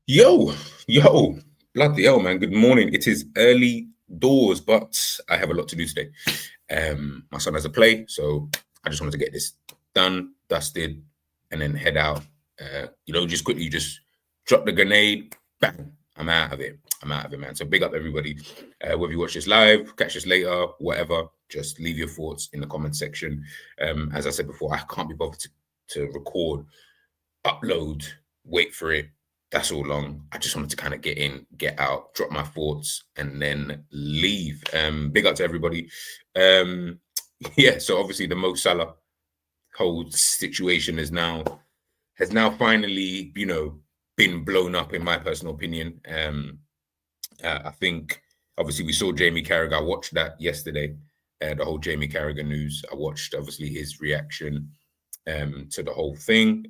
Yo, yo, bloody hell, man. Good morning. It is early doors, but I have a lot to do today. My son has a play, so I just wanted to get this done, dusted, and then head out. Just quickly, just drop the grenade, bang. I'm out of it. I'm out of it, man. So big up everybody. Whether you watch this live, catch this later, whatever, just leave your thoughts in the comment section. As I said before, I can't be bothered to record, upload, wait for it. That's all long. I just wanted to kind of get in, get out, drop my thoughts, and then leave. Big up to everybody. Yeah, so obviously the Mo Salah whole situation has now finally, been blown up in my personal opinion. I think obviously we saw Jamie Carragher. I watched that yesterday, the whole Jamie Carragher news. I watched obviously his reaction to the whole thing.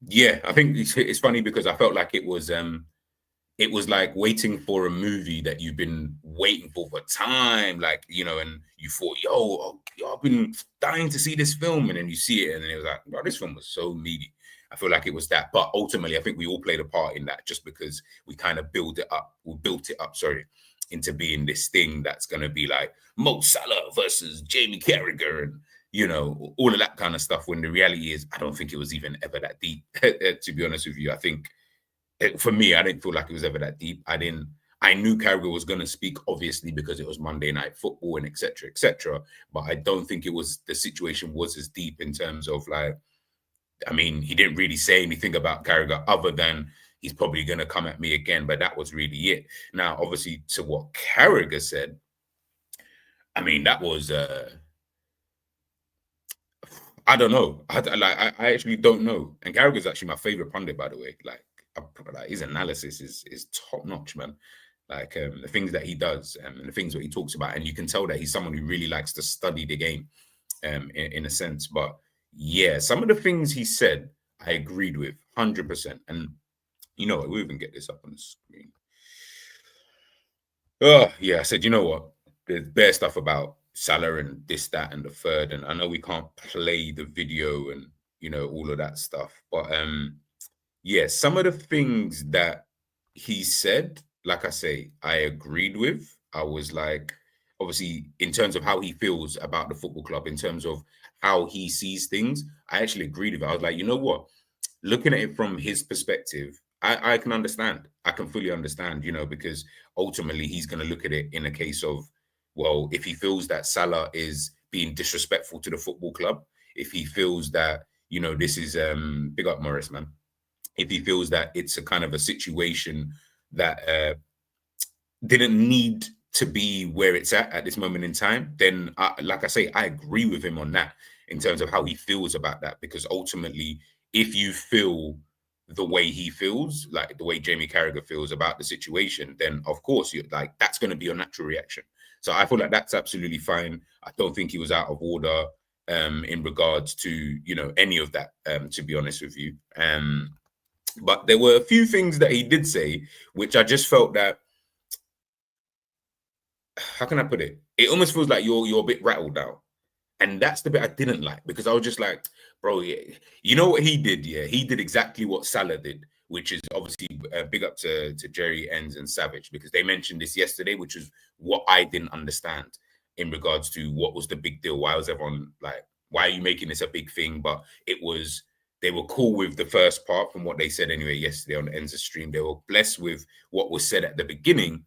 Yeah, I think it's funny because I felt like it was like waiting for a movie that you've been waiting for time, like, and you thought, yo, I've been dying to see this film, and then you see it, and then it was like, bro, this film was so meaty. I feel like it was that, but ultimately, I think we all played a part in that, just because we kind of built it up, sorry, into being this thing that's going to be like Mo Salah versus Jamie Carragher, and all of that kind of stuff. When the reality is, I don't think it was even ever that deep. To be honest with you, I think for me, I didn't feel like it was ever that deep. I knew Carragher was going to speak, obviously, because it was Monday Night Football and etc. etc. But I don't think the situation was as deep in terms of like, I mean, he didn't really say anything about Carragher other than he's probably going to come at me again. But that was really it. Now, obviously, to what Carragher said, I mean, that was I don't know. I actually don't know. And Carragher's actually my favorite pundit, by the way. Like his analysis is top notch, man. Like the things that he does and the things that he talks about, and you can tell that he's someone who really likes to study the game, in a sense. But yeah, some of the things he said, I agreed with 100%. And you know what? We'll even get this up on the screen. Oh yeah, I said, you know what? There's bare stuff about Salah and this, that, and the third. And I know we can't play the video and all of that stuff. But yeah, some of the things that he said, like I say, I agreed with. I was like, obviously, in terms of how he feels about the football club, in terms of how he sees things, I actually agreed with it. I was like, you know what? Looking at it from his perspective, I can understand. I can fully understand, because ultimately he's going to look at it in a case of, well, if he feels that Salah is being disrespectful to the football club, if he feels that, this is big up Morris, man. If he feels that it's a kind of a situation that didn't need to be where it's at this moment in time, then like I say, I agree with him on that in terms of how he feels about that. Because ultimately, if you feel the way he feels, like the way Jamie Carragher feels about the situation, then of course you're like, that's going to be your natural reaction. So I feel like that's absolutely fine. I don't think he was out of order in regards to any of that. To be honest with you, but there were a few things that he did say which I just felt that, how can I put it? It almost feels like you're a bit rattled now. And that's the bit I didn't like, because I was just like, bro, yeah, you know what he did? Yeah, he did exactly what Salah did, which is obviously big up to Jerry, Enns, and Savage, because they mentioned this yesterday, which is what I didn't understand in regards to what was the big deal. Why was everyone like, why are you making this a big thing? But they were cool with the first part from what they said anyway yesterday on the Enns stream. They were blessed with what was said at the beginning,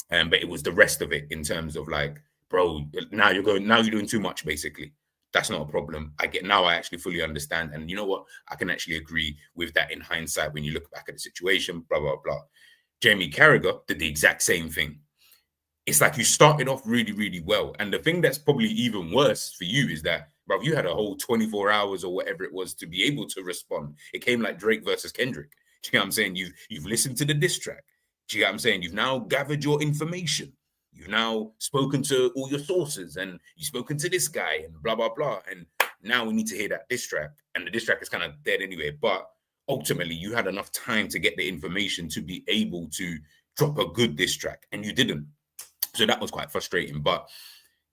but it was the rest of it in terms of like, bro, now you're doing too much, basically. That's not a problem. I actually fully understand. And you know what? I can actually agree with that in hindsight when you look back at the situation, blah, blah, blah. Jamie Carragher did the exact same thing. It's like you started off really, really well. And the thing that's probably even worse for you is that, bro, you had a whole 24 hours or whatever it was to be able to respond. It came like Drake versus Kendrick. Do you know what I'm saying? You've listened to the diss track. Do you know what I'm saying? You've now gathered your information. You've now spoken to all your sources, and you've spoken to this guy and blah, blah, blah. And now we need to hear that diss track. And the diss track is kind of dead anyway. But ultimately, you had enough time to get the information to be able to drop a good diss track, and you didn't. So that was quite frustrating. But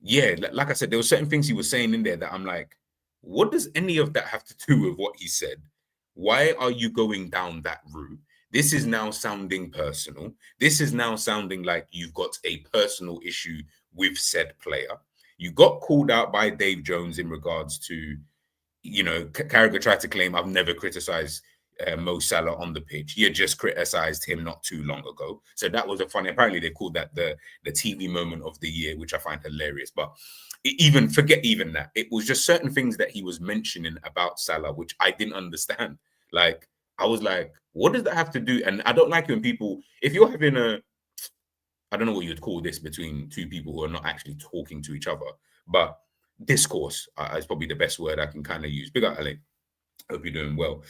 yeah, like I said, there were certain things he was saying in there that I'm like, what does any of that have to do with what he said? Why are you going down that route? This is now sounding personal. This is now sounding like you've got a personal issue with said player. You got called out by Dave Jones in regards to, Carragher tried to claim, I've never criticized Mo Salah on the pitch. You just criticized him not too long ago. So that was a funny, apparently they called that the TV moment of the year, which I find hilarious. But forget even that. It was just certain things that he was mentioning about Salah, which I didn't understand. Like, I was like, what does that have to do? And I don't like when people, if you're having I don't know what you'd call this between two people who are not actually talking to each other, but discourse is probably the best word I can kind of use. Big up, Ale. Hope you're doing well.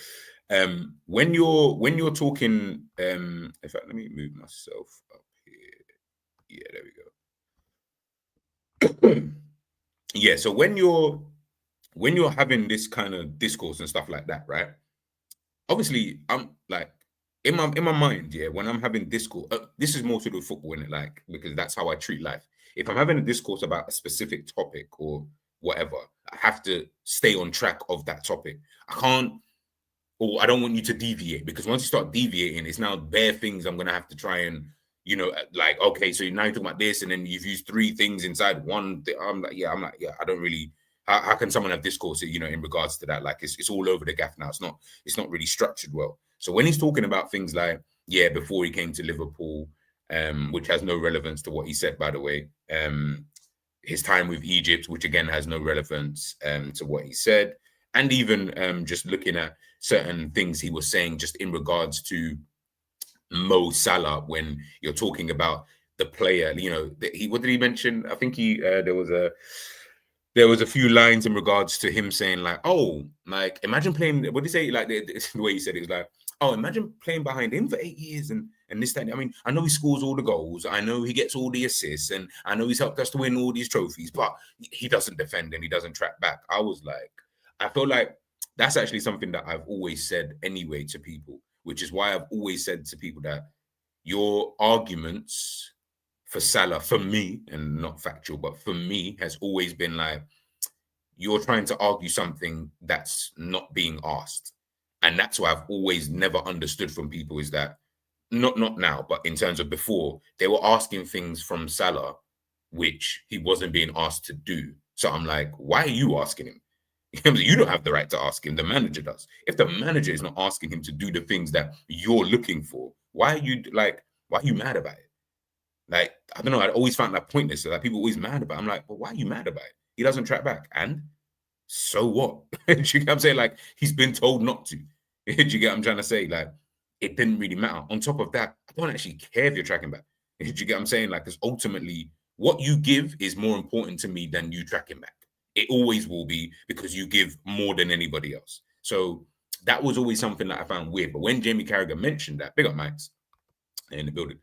When you're talking, in fact, let me move myself up here. Yeah, there we go. Yeah, so when you're having this kind of discourse and stuff like that, right? Obviously, I'm like in my mind, yeah. When I'm having discourse, this is more to do with football, in it, like because that's how I treat life. If I'm having a discourse about a specific topic or whatever, I have to stay on track of that topic. I can't, or I don't want you to deviate, because once you start deviating, it's now bare things I'm gonna have to try and, like, okay, so now you're talking about this, and then you've used three things inside one. I'm like, yeah, I don't really. How can someone have discourse, in regards to that? Like, it's all over the gaff now. It's not really structured well. So when he's talking about things like, yeah, before he came to Liverpool, which has no relevance to what he said, by the way, his time with Egypt, which again has no relevance to what he said, and even just looking at certain things he was saying just in regards to Mo Salah, when you're talking about the player, what did he mention? I think there was a few lines in regards to him saying like, oh, like imagine playing. What did he say? Like the way he said it was like, oh, imagine playing behind him for 8 years and this that. I mean, I know he scores all the goals. I know he gets all the assists, and I know he's helped us to win all these trophies. But he doesn't defend and he doesn't track back. I was like, I feel like that's actually something that I've always said anyway to people, which is why I've always said to people that your arguments for Salah, for me, and not factual, but for me, has always been like, you're trying to argue something that's not being asked. And that's why I've always never understood from people is that, not now, but in terms of before, they were asking things from Salah, which he wasn't being asked to do. So I'm like, why are you asking him? You don't have the right to ask him. The manager does. If the manager is not asking him to do the things that you're looking for, why are you mad about it? Like, I don't know. I always found that pointless. So that people always mad about it. I'm like, well, why are you mad about it? He doesn't track back. And so what? Do you get what I'm saying? Like, he's been told not to. Do you get what I'm trying to say? Like, it didn't really matter. On top of that, I don't actually care if you're tracking back. Do you get what I'm saying? Like, because ultimately, what you give is more important to me than you tracking back. It always will be, because you give more than anybody else. So that was always something that I found weird. But when Jamie Carragher mentioned that, big up Max in the building.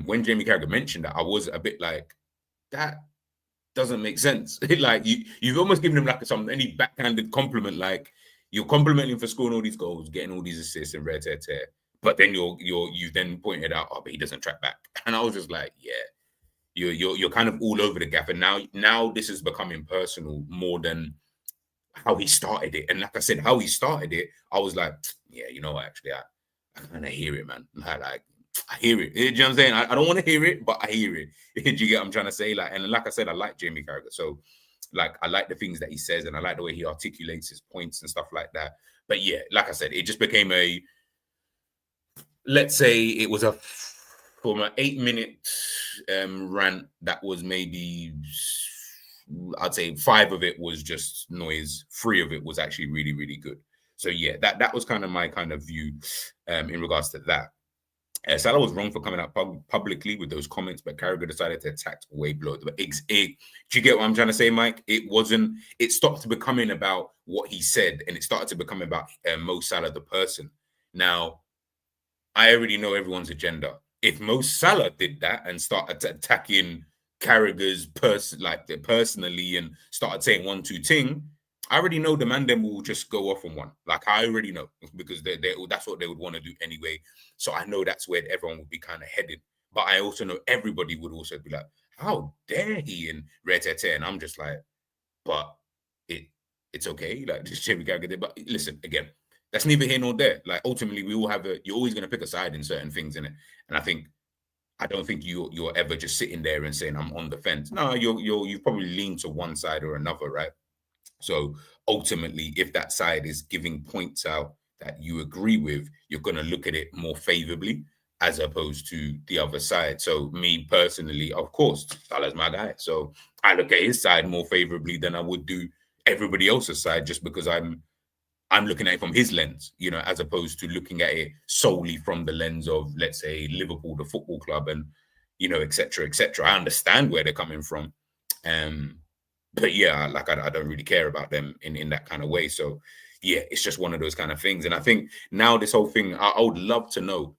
When Jamie Carragher mentioned that, I was a bit like, that doesn't make sense. Like you've almost given him like any backhanded compliment, like you're complimenting him for scoring all these goals, getting all these assists and rare tear tear. But then you then pointed out, oh, but he doesn't track back. And I was just like, yeah, you're kind of all over the gap. And now this is becoming personal more than how he started it. And like I said, how he started it, I was like, yeah, you know what, actually, I kind of hear it, man. Like I hear it. You know what I'm saying? I don't want to hear it, but I hear it. Do you get what I'm trying to say? Like, and like I said, I like Jamie Carragher. So, like, I like the things that he says, and I like the way he articulates his points and stuff like that. But yeah, like I said, it just became let's say it was from an 8-minute rant that was maybe, I'd say 5 of it was just noise. 3 of it was actually really, really good. So yeah, that was kind of my kind of view in regards to that. Salah was wrong for coming out publicly with those comments, but Carragher decided to attack way below. But do you get what I'm trying to say, Mike? It stopped becoming about what he said, and it started to become about Mo Salah, the person. Now, I already know everyone's agenda. If Mo Salah did that and started attacking Carragher's personally and started saying 1, 2 ting, I already know the man then will just go off on one. Like, I already know, because that's what they would want to do anyway. So I know that's where everyone would be kind of headed. But I also know everybody would also be like, how dare he, and and I'm just like, but it's okay. Like, just Jamie Carragher did. But listen, again, that's neither here nor there. Like ultimately, we all have you're always going to pick a side in certain things, in it. And I don't think you're ever just sitting there and saying I'm on the fence. No, you probably lean to one side or another, right? So ultimately, if that side is giving points out that you agree with, you're going to look at it more favorably as opposed to the other side. So me personally, of course, Salah's my guy. So I look at his side more favorably than I would do everybody else's side, just because I'm looking at it from his lens, as opposed to looking at it solely from the lens of, let's say, Liverpool, the football club, and, et cetera, et cetera. I understand where they're coming from. But yeah, like I don't really care about them in that kind of way. So yeah, it's just one of those kind of things. And I think now this whole thing, I would love to know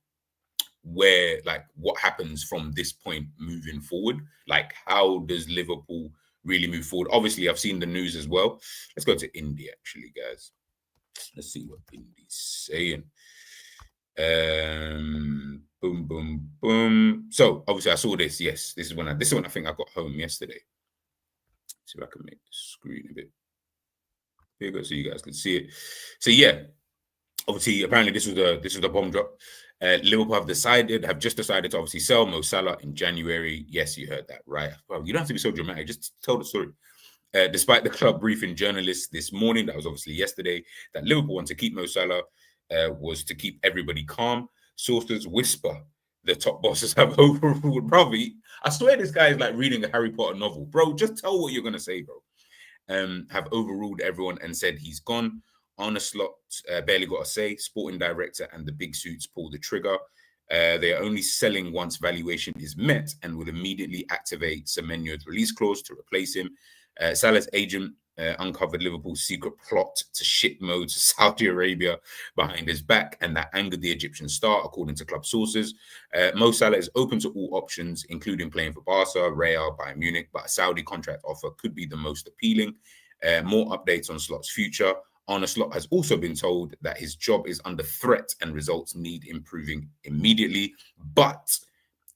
where, like, what happens from this point moving forward. Like, how does Liverpool really move forward? Obviously, I've seen the news as well. Let's go to India, actually, guys. Let's see what Indy's saying. Boom, boom, boom. So obviously I saw this. Yes, this is when I think I got home yesterday. See if I can make the screen a bit bigger so you guys can see it. So yeah, obviously apparently this was the bomb drop. Liverpool have just decided to obviously sell Mo Salah in January. Yes, you heard that right. Well, you don't have to be so dramatic. Just tell the story. Despite the club briefing journalists this morning, that was obviously yesterday, that Liverpool want to keep Mo Salah, was to keep everybody calm. Sources whisper the top bosses have overruled. Bro, I swear this guy is like reading a Harry Potter novel. Bro, just tell what you're going to say, bro. Have overruled everyone and said he's gone. Arne Slot barely got a say. Sporting director and the big suits pulled the trigger. They are only selling once valuation is met and will immediately activate Semenyo's release clause to replace him. Salah's agent uncovered Liverpool's secret plot to ship Mo to Saudi Arabia behind his back, and that angered the Egyptian star, according to club sources. Mo Salah is open to all options, including playing for Barca, Real, Bayern Munich, but a Saudi contract offer could be the most appealing. More updates on Slot's future. Arne Slot has also been told that his job is under threat and results need improving immediately. But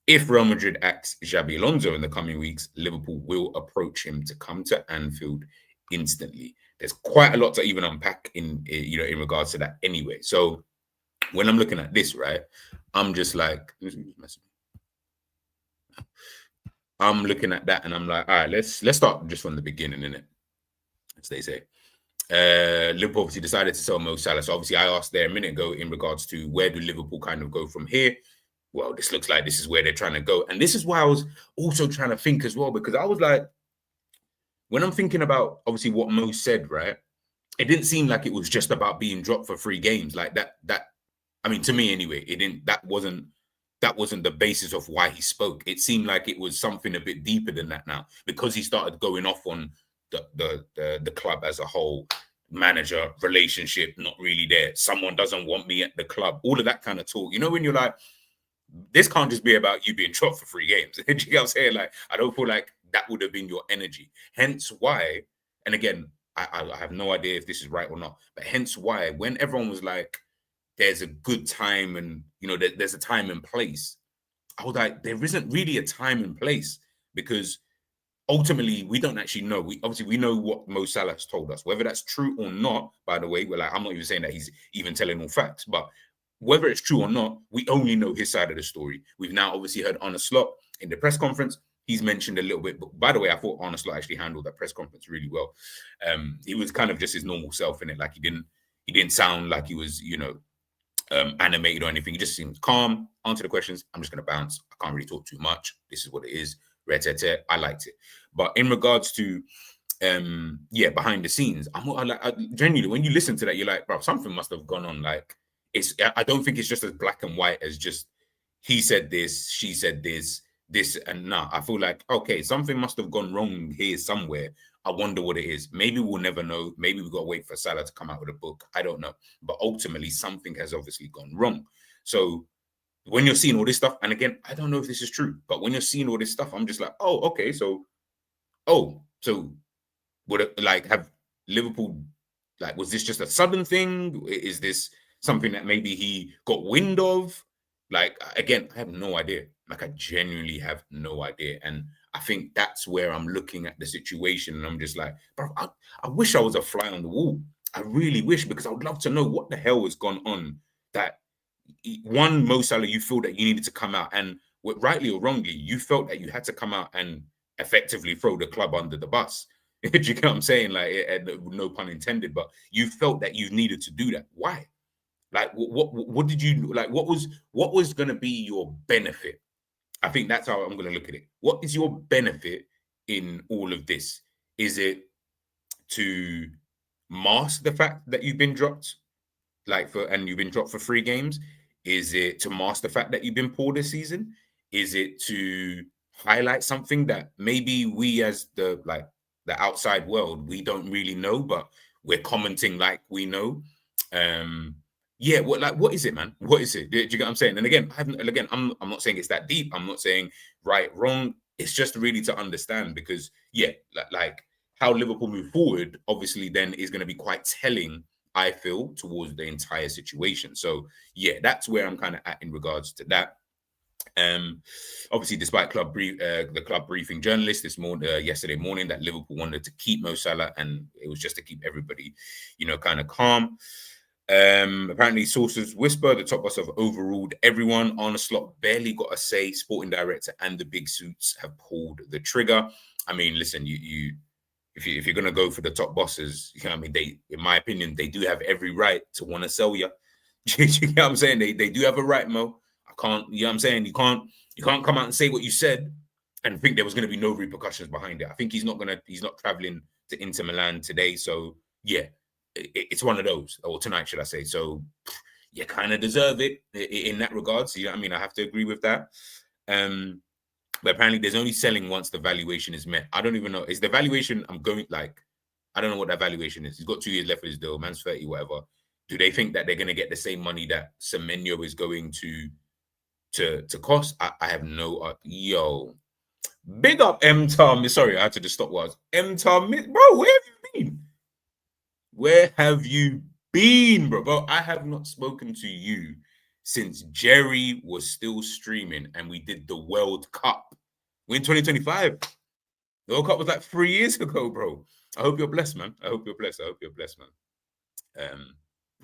if Real Madrid acts Xabi Alonso in the coming weeks, Liverpool will approach him to come to Anfield instantly. There's quite a lot to even unpack in regards to that anyway. So when I'm looking at this, right, I'm just like, I'm looking at that and I'm like, all right, let's start just from the beginning, innit? As they say. Liverpool obviously decided to sell Mo Salah. So obviously I asked there a minute ago in regards to where do Liverpool kind of go from here? Well, this looks like this is where they're trying to go. And this is why I was also trying to think as well, because I was like, when I'm thinking about obviously what Mo said, right, it didn't seem like it was just about being dropped for 3 games. Like that, I mean, to me anyway, that wasn't the basis of why he spoke. It seemed like it was something a bit deeper than that now, because he started going off on the club as a whole, manager, relationship, not really there. Someone doesn't want me at the club. All of that kind of talk. You know, when you're like, this can't just be about you being dropped for 3 games. Do you get what I'm saying? Like, I don't feel like that would have been your energy. Hence why, and again, I have no idea if this is right or not, but hence why when everyone was like, there's a good time and, there's a time and place, I was like, there isn't really a time and place, because ultimately we don't actually know. We know what Mo Salah has told us. Whether that's true or not, by the way, I'm not even saying that he's even telling all facts, but whether it's true or not, we only know his side of the story. We've now obviously heard Arne Slot in the press conference. He's mentioned a little bit, but by the way, I thought Arne Slot actually handled that press conference really well. He was kind of just his normal self in it. Like he didn't sound like he was, animated or anything. He just seemed calm, answer the questions. I'm just going to bounce. I can't really talk too much. This is what it is. I liked it. But in regards to, behind the scenes, genuinely, when you listen to that, you're like, bro, something must have gone on. Like, I don't think it's just as black and white as just he said this, she said this, and nah. I feel like, okay, something must have gone wrong here somewhere. I wonder what it is. Maybe we'll never know. Maybe we've got to wait for Salah to come out with a book. I don't know. But ultimately, something has obviously gone wrong. So when you're seeing all this stuff, and again, I don't know if this is true, but when you're seeing all this stuff, I'm just like, oh, okay, so would it, like, have Liverpool, like, was this just a sudden thing? Is this something that maybe he got wind of? Like, again, I have no idea. Like, I genuinely have no idea. And I think that's where I'm looking at the situation, and I'm just like, bro, I wish I was a fly on the wall. I really wish, because I would love to know what the hell has gone on that one, Mo Salah, you feel that you needed to come out and, rightly or wrongly, you felt that you had to come out and effectively throw the club under the bus. Do you get what I'm saying? Like, no pun intended, but you felt that you needed to do that. Why? Like, what did you like? What was going to be your benefit? I think that's how I'm going to look at it. What is your benefit in all of this? Is it to mask the fact that you've been dropped, and you've been dropped for 3 games? Is it to mask the fact that you've been poor this season? Is it to highlight something that maybe we, as the outside world, we don't really know, but we're commenting like we know? Yeah, what is it, man? What is it? Do you get what I'm saying? And again, I'm not saying it's that deep. I'm not saying right, wrong. It's just really to understand, because yeah, like how Liverpool move forward, obviously, then is going to be quite telling, I feel, towards the entire situation. So yeah, that's where I'm kind of at in regards to that. Obviously, despite the club briefing journalist yesterday morning that Liverpool wanted to keep Mo Salah, and it was just to keep everybody, kind of calm. Apparently, sources whisper the top boss have overruled everyone. Arne Slot barely got a say. Sporting director and the big suits have pulled the trigger. I mean, listen, if you're gonna go for the top bosses, I mean, in my opinion, they do have every right to want to sell you. You get what I'm saying? They do have a right, Mo. I can't. You know what I'm saying? You can't come out and say what you said and think there was going to be no repercussions behind it. I think he's not traveling to Inter Milan today. So yeah, it's one of those, or tonight, should I say? So you kind of deserve it in that regard. So, you know what I mean? I have to agree with that. But apparently, there's only selling once the valuation is met. I don't even know. Is the valuation? I don't know what that valuation is. He's got 2 years left of his deal. Man's 30, whatever. Do they think that they're going to get the same money that Semenyo is going to cost? I have no. Yo, big up M Tom. Sorry, I had to just stop. M Tom, bro? Where have you been? Where have you been, bro? I have not spoken to you since Jerry was still streaming and we did the World Cup. We're in 2025. The World Cup was like 3 years ago, bro. I hope you're blessed, man. I hope you're blessed, man.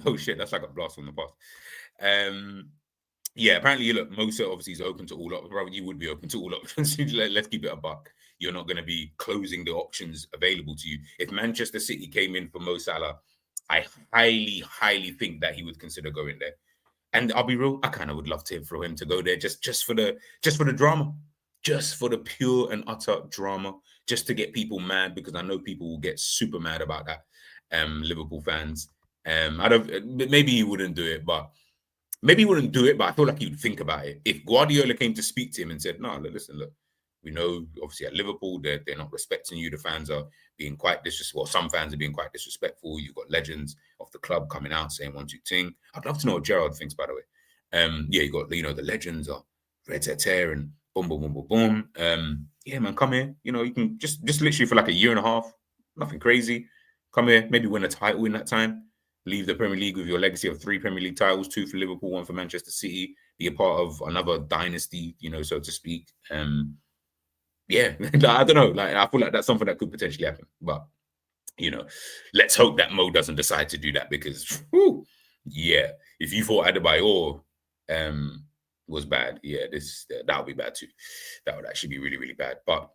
Oh shit, that's like a blast from the past. Yeah, apparently, look, Mosa obviously is open to all options. Bro, you would be open to all options. Let's keep it a buck. You're not going to be closing the options available to you. If Manchester City came in for Mo Salah, I highly, highly think that he would consider going there. And I'll be real, I kind of would love for him to go there just for the drama, just for the pure and utter drama, just to get people mad, because I know people will get super mad about that. Liverpool fans. Maybe he wouldn't do it, but I feel like he would think about it. If Guardiola came to speak to him and said, "No, listen, look, we know obviously at Liverpool they're not respecting you. The fans are being quite disrespectful. Some fans are being quite disrespectful. You've got legends of the club coming out saying 1, 2 ting." I'd love to know what Gerrard thinks, by the way. Yeah, you got the legends are red tear and boom, boom, boom, boom, boom. Yeah, man, come here. You can just literally for like a year and a half, nothing crazy. Come here, maybe win a title in that time. Leave the Premier League with your legacy of 3 Premier League titles, 2 for Liverpool, 1 for Manchester City. Be a part of another dynasty, so to speak. Yeah, I don't know. Like, I feel like that's something that could potentially happen. But let's hope that Mo doesn't decide to do that, because, yeah, if you thought Adebayor was bad, yeah, that would be bad too. That would actually be really, really bad. But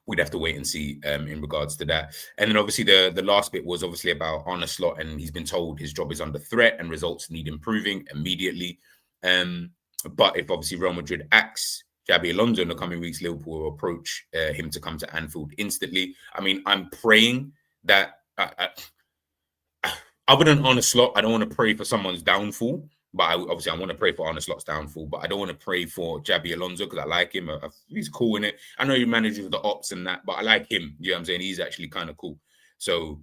we'd have to wait and see in regards to that. And then obviously the last bit was obviously about Arne Slot, and he's been told his job is under threat and results need improving immediately. But if obviously Real Madrid acts Xabi Alonso in the coming weeks, Liverpool will approach him to come to Anfield instantly. I mean, I'm praying that other than Arne Slot, I don't want to pray for someone's downfall. But I want to pray for Arne Slot's downfall. But I don't want to pray for Xabi Alonso, because I like him. He's cool in it. I know he manages the ops and that, but I like him. You know what I'm saying? He's actually kind of cool. So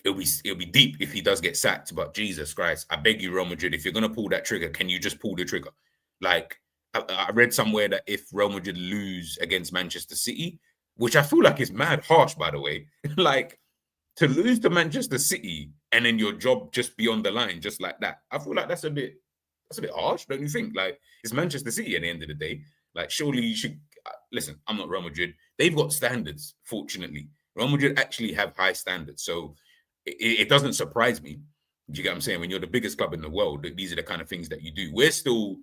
it'll be deep if he does get sacked. But Jesus Christ, I beg you, Real Madrid, if you're going to pull that trigger, can you just pull the trigger? Like, I read somewhere that if Real Madrid lose against Manchester City, which I feel like is mad harsh, by the way, like, to lose to Manchester City and then your job just be on the line just like that, I feel like that's a bit harsh, don't you think? Like, it's Manchester City at the end of the day. Like, surely you should listen. I'm not Real Madrid. They've got standards. Fortunately, Real Madrid actually have high standards. So it doesn't surprise me. Do you get what I'm saying? When you're the biggest club in the world, these are the kind of things that you do. We still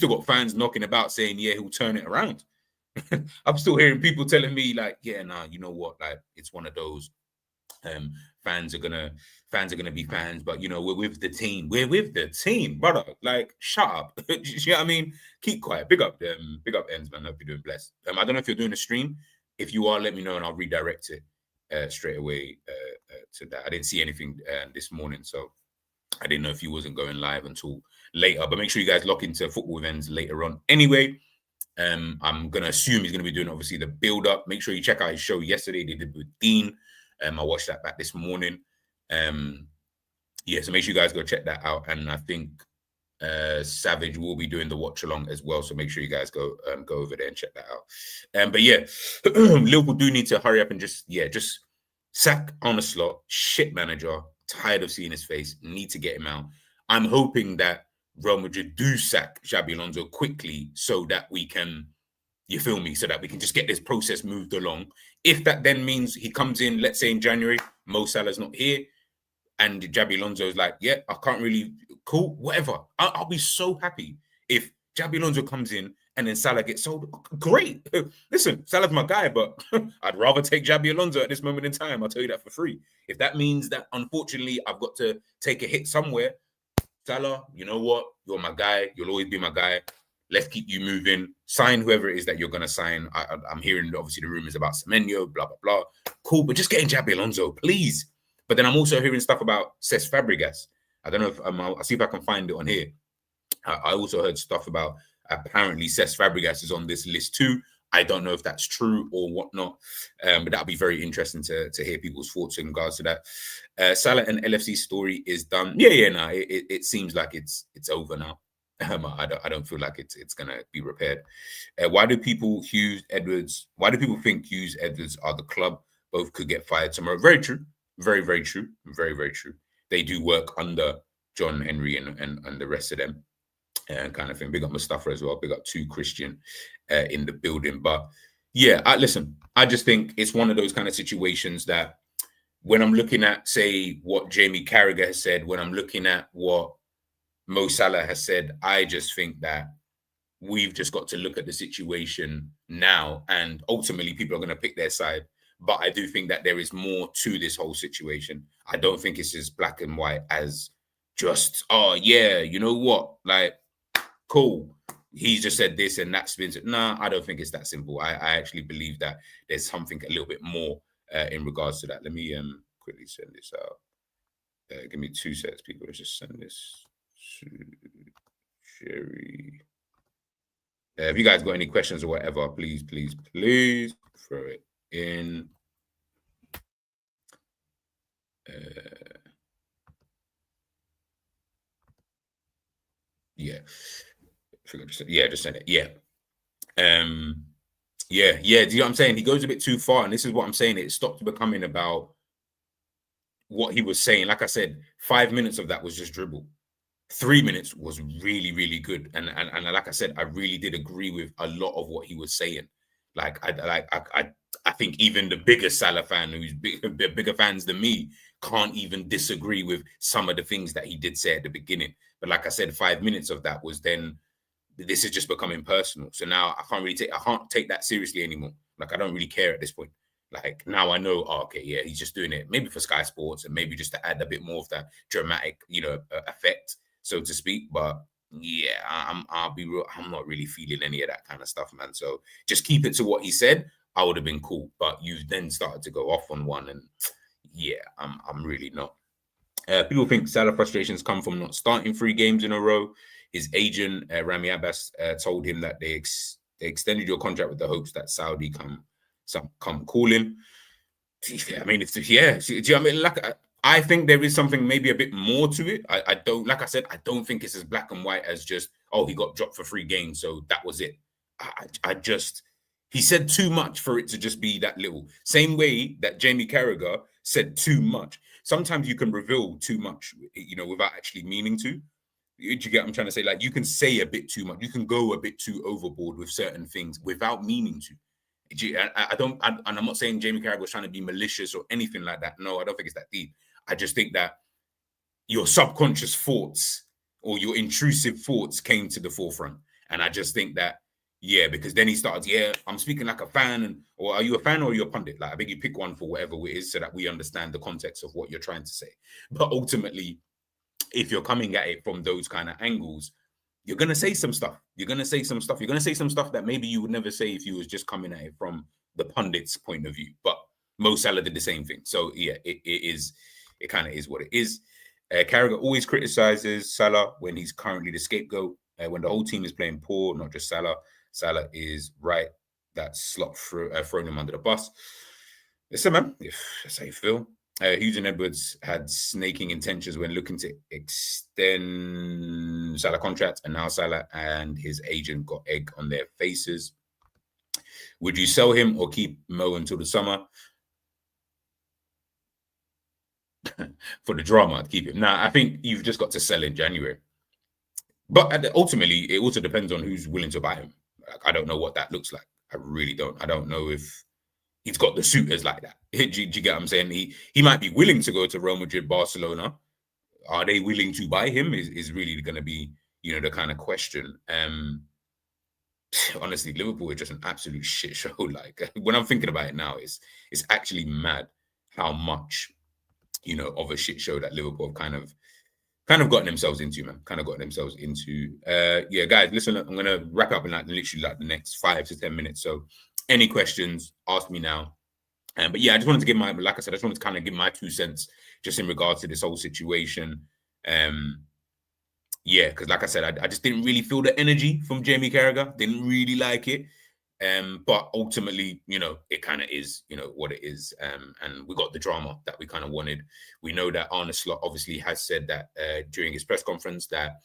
got fans knocking about saying, yeah, he'll turn it around. I'm still hearing people telling me like, yeah, nah, you know what? Like, it's one of those. Fans are gonna be fans, but you know, we're with the team. We're with the team, brother. Like, shut up. You know what I mean? Keep quiet. Big up them. Big up ends, man. Hope you're doing blessed. I don't know if you're doing a stream. If you are, let me know and I'll redirect it straight away to that. I didn't see anything this morning, so I didn't know if you wasn't going live until later. But make sure you guys lock into football events later on. Anyway, I'm gonna assume he's gonna be doing obviously the build up. Make sure you check out his show yesterday. They did with Dean. I watched that back this morning. Yeah, so make sure you guys go check that out. And I think Savage will be doing the watch along as well. So make sure you guys go over there and check that out. But yeah, Liverpool do need to hurry up and just sack Arne Slot, shit manager. Tired of seeing his face. Need to get him out. I'm hoping that Real Madrid do sack Xabi Alonso quickly so that we can, you feel me, so that we can just get this process moved along. If that then means he comes in, let's say in January, Mo Salah's not here, and Xabi Alonso is like, yeah, I can't really, cool, whatever. I'll be so happy if Xabi Alonso comes in and then Salah gets sold. Great. Listen, Salah's my guy, but I'd rather take Xabi Alonso at this moment in time. I'll tell you that for free. If that means that, unfortunately, I've got to take a hit somewhere, Salah, you know what? You're my guy. You'll always be my guy. Let's keep you moving. Sign whoever it is that you're going to sign. I'm hearing, obviously, the rumors about Semenyo, blah, blah, blah. Cool, but just getting Xabi Alonso, please. But then I'm also hearing stuff about Cesc Fabregas. I don't know if I'll see if I can find it on here. I also heard stuff about apparently Cesc Fabregas is on this list too. I don't know if that's true or whatnot, but that'll be very interesting to hear people's thoughts in regards to that. Salah and LFC story is done. No, it seems like it's over now. I don't feel like it's gonna be repaired. Why do people think Hughes Edwards are the club? Both could get fired tomorrow. Very true. Very, very true. Very, very true. They do work under John Henry and the rest of them. Kind of thing. Big up Mustafa as well. Big up to Christian in the building. But yeah, listen, I just think it's one of those kind of situations that when I'm looking at, say, what Jamie Carragher has said, when I'm looking at what Mo Salah has said, I just think that we've just got to look at the situation now, and ultimately people are going to pick their side. But I do think that there is more to this whole situation. I don't think it's as black and white as just, oh yeah, you know what? Like, cool. He's just said this and that's been. Nah, I don't think it's that simple. I actually believe that there's something a little bit more in regards to that. Let me quickly send this out. Give me 2 seconds, people. Let's just send this to Sherry. If you guys got any questions or whatever, please throw it in. Yeah. Just send it. Yeah. Yeah. Do you know what I'm saying? He goes a bit too far, and this is what I'm saying. It stopped becoming about what he was saying. Like I said, 5 minutes of that was just dribble. 3 minutes was really, really good. And like I said, I really did agree with a lot of what he was saying. Like I think even the bigger Salah fan, who's bigger fans than me, can't even disagree with some of the things that he did say at the beginning. But like I said, 5 minutes of that was then, this is just becoming personal. So now I can't take that seriously anymore. Like, I don't really care at this point. Like, now I know, okay, yeah, he's just doing it maybe for Sky Sports and maybe just to add a bit more of that dramatic, effect, so to speak. But yeah, I'll be real. I'm not really feeling any of that kind of stuff, man. So just keep it to what he said. I would have been cool. But you then started to go off on one, and yeah, I'm really not. People think Salah frustrations come from not starting 3 games in a row. His agent, Rami Abbas, told him that they extended your contract with the hopes that Saudi come calling. I mean, do you know what I mean? Like, I think there is something maybe a bit more to it. I don't, like I said, I don't think it's as black and white as just, oh, he got dropped for 3 games, so that was it. He said too much for it to just be that little. Same way that Jamie Carragher said too much. Sometimes you can reveal too much, without actually meaning to. Do you get what I'm trying to say? Like, you can say a bit too much. You can go a bit too overboard with certain things without meaning to. I'm not saying Jamie Carragher was trying to be malicious or anything like that. No, I don't think it's that deep. I just think that your subconscious thoughts or your intrusive thoughts came to the forefront. And I just think that, yeah, because then he started, yeah, I'm speaking like a fan. And or are you a fan or are you a pundit? Like, I think you pick one for whatever it is so that we understand the context of what you're trying to say. But ultimately, if you're coming at it from those kind of angles, you're going to say some stuff. You're going to say some stuff. You're going to say some stuff that maybe you would never say if you was just coming at it from the pundit's point of view. But Mo Salah did the same thing. So, yeah, it kind of is what it is. Carragher always criticizes Salah when he's currently the scapegoat. When the whole team is playing poor, not just Salah. Salah is right. That Slot thrown him under the bus. Listen, man, that's how you feel. Hughes and Edwards had snaking intentions when looking to extend Salah contract, and now Salah and his agent got egg on their faces. Would you sell him or keep Mo until the summer? For the drama, I'd keep him. Nah, I think you've just got to sell in January. But ultimately, it also depends on who's willing to buy him. Like, I don't know what that looks like. I really don't. I don't know if he's got the suitors like that. Do you get what I'm saying? He might be willing to go to Real Madrid, Barcelona. Are they willing to buy him? Is really going to be, the kind of question. Honestly, Liverpool is just an absolute shit show. Like, when I'm thinking about it now, it's actually mad how much, of a shit show that Liverpool have kind of gotten themselves into, man. Kind of gotten themselves into. Yeah, guys, listen, I'm gonna wrap up in literally the next 5 to 10 minutes. So, any questions, ask me now. But yeah, I just wanted to give like I said, I just wanted to kind of give my 2 cents just in regards to this whole situation. Yeah, because like I said, I just didn't really feel the energy from Jamie Carragher. Didn't really like it. But ultimately, it kind of is, what it is. And we got the drama that we kind of wanted. We know that Arne Slot obviously has said that during his press conference that